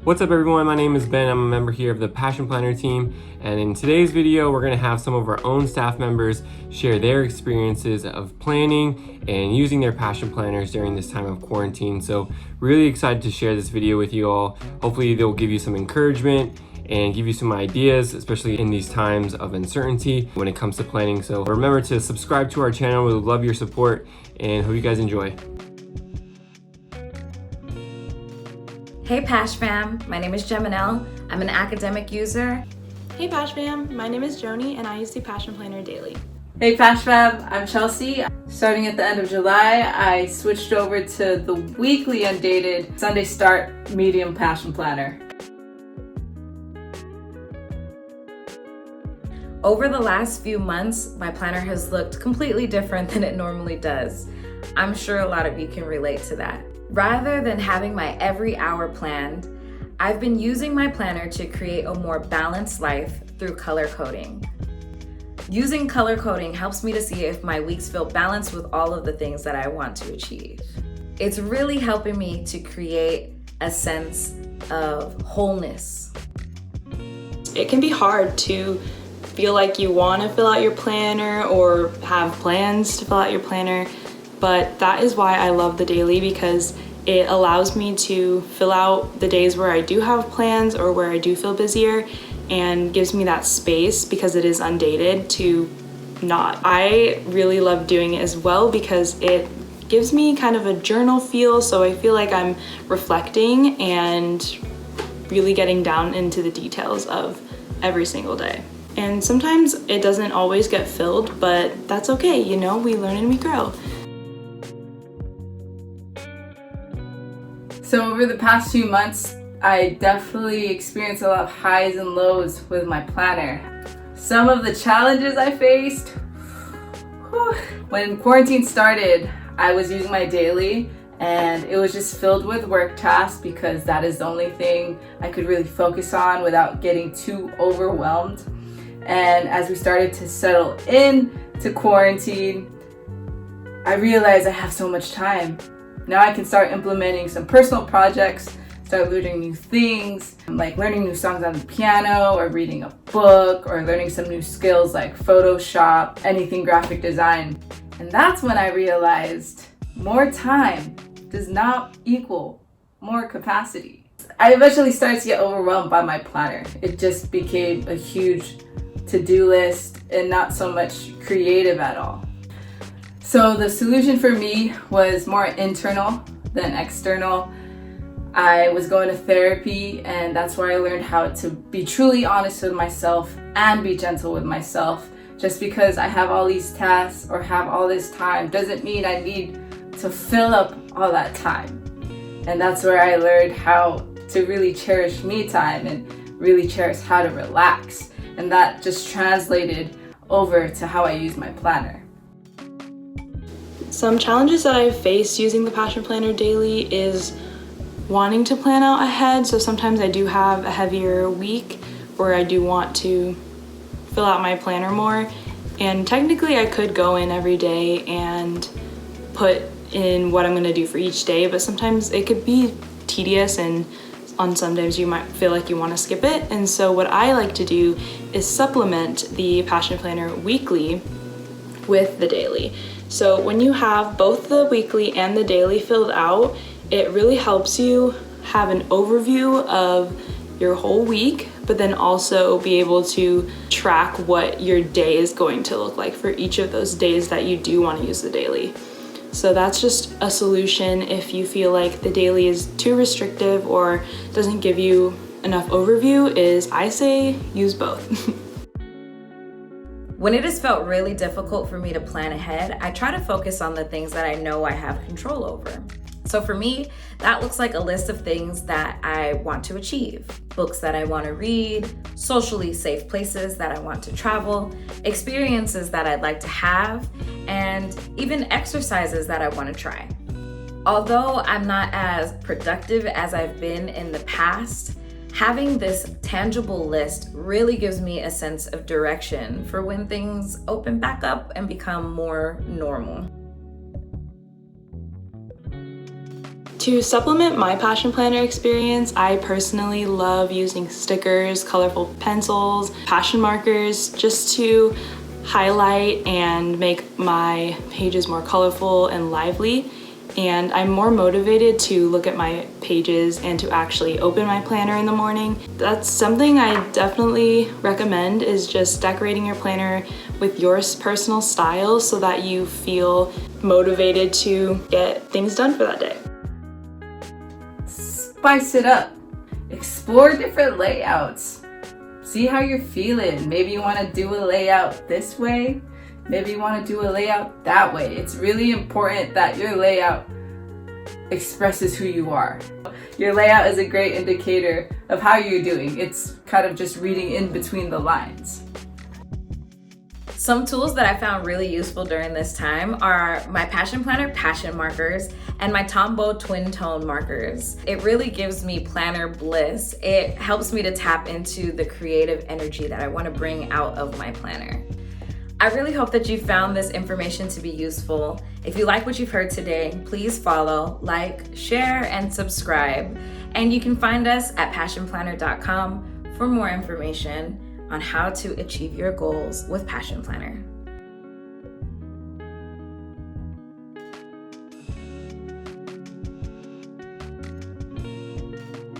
What's up everyone, my name is Ben. I'm a member here of the Passion Planner team, and in today's video we're going to have some of our own staff members share their experiences of planning and using their Passion Planners during this time of quarantine. So really excited to share this video with you all. Hopefully they'll give you some encouragement and give you some ideas, especially in these times of uncertainty when it comes to planning. So remember to subscribe to our channel. We would love your support and hope you guys enjoy. Hey Pash fam, my name is Geminelle. I'm an academic user. Hey Pash fam, my name is Joni and I use the Passion Planner daily. Hey Pash fam, I'm Chelsea. Starting at the end of July, I switched over to the weekly undated Sunday Start Medium Passion Planner. Over the last few months, my planner has looked completely different than it normally does. I'm sure a lot of you can relate to that. Rather than having my every hour planned, I've been using my planner to create a more balanced life through color coding. Using color coding helps me to see if my weeks feel balanced with all of the things that I want to achieve. It's really helping me to create a sense of wholeness. It can be hard to feel like you want to fill out your planner or have plans to fill out your planner, but that is why I love the daily, because it allows me to fill out the days where I do have plans or where I do feel busier, and gives me that space because it is undated to not. I really love doing it as well because it gives me kind of a journal feel, so I feel like I'm reflecting and really getting down into the details of every single day. And sometimes it doesn't always get filled, but that's okay, you know, we learn and we grow. So over the past few months, I definitely experienced a lot of highs and lows with my planner. Some of the challenges I faced, when quarantine started, I was using my daily and it was just filled with work tasks because that is the only thing I could really focus on without getting too overwhelmed. And as we started to settle in to quarantine, I realized I have so much time. Now I can start implementing some personal projects, start learning new things, like learning new songs on the piano or reading a book or learning some new skills like Photoshop, anything graphic design. And that's when I realized more time does not equal more capacity. I eventually started to get overwhelmed by my planner. It just became a huge to-do list and not so much creative at all. So the solution for me was more internal than external. I was going to therapy, and that's where I learned how to be truly honest with myself and be gentle with myself. Just because I have all these tasks or have all this time doesn't mean I need to fill up all that time. And that's where I learned how to really cherish me time and really cherish how to relax. And that just translated over to how I use my planner. Some challenges that I've faced using the Passion Planner daily is wanting to plan out ahead. So sometimes I do have a heavier week where I do want to fill out my planner more. And technically I could go in every day and put in what I'm gonna do for each day, but sometimes it could be tedious, and on some days you might feel like you wanna skip it. And so what I like to do is supplement the Passion Planner weekly with the daily. So when you have both the weekly and the daily filled out, it really helps you have an overview of your whole week, but then also be able to track what your day is going to look like for each of those days that you do want to use the daily. So that's just a solution if you feel like the daily is too restrictive or doesn't give you enough overview, is I say use both. When it has felt really difficult for me to plan ahead, I try to focus on the things that I know I have control over. So for me, that looks like a list of things that I want to achieve, books that I want to read, socially safe places that I want to travel, experiences that I'd like to have, and even exercises that I want to try. Although I'm not as productive as I've been in the past, having this tangible list really gives me a sense of direction for when things open back up and become more normal. To supplement my Passion Planner experience, I personally love using stickers, colorful pencils, passion markers, just to highlight and make my pages more colorful and lively. And I'm more motivated to look at my pages and to actually open my planner in the morning. That's something I definitely recommend, is just decorating your planner with your personal style so that you feel motivated to get things done for that day. Spice it up. Explore different layouts. See how you're feeling. Maybe you want to do a layout this way. Maybe you want to do a layout that way. It's really important that your layout expresses who you are. Your layout is a great indicator of how you're doing. It's kind of just reading in between the lines. Some tools that I found really useful during this time are my Passion Planner passion markers and my Tombow twin tone markers. It really gives me planner bliss. It helps me to tap into the creative energy that I want to bring out of my planner. I really hope that you found this information to be useful. If you like what you've heard today, please follow, like, share, and subscribe. And you can find us at passionplanner.com for more information on how to achieve your goals with Passion Planner.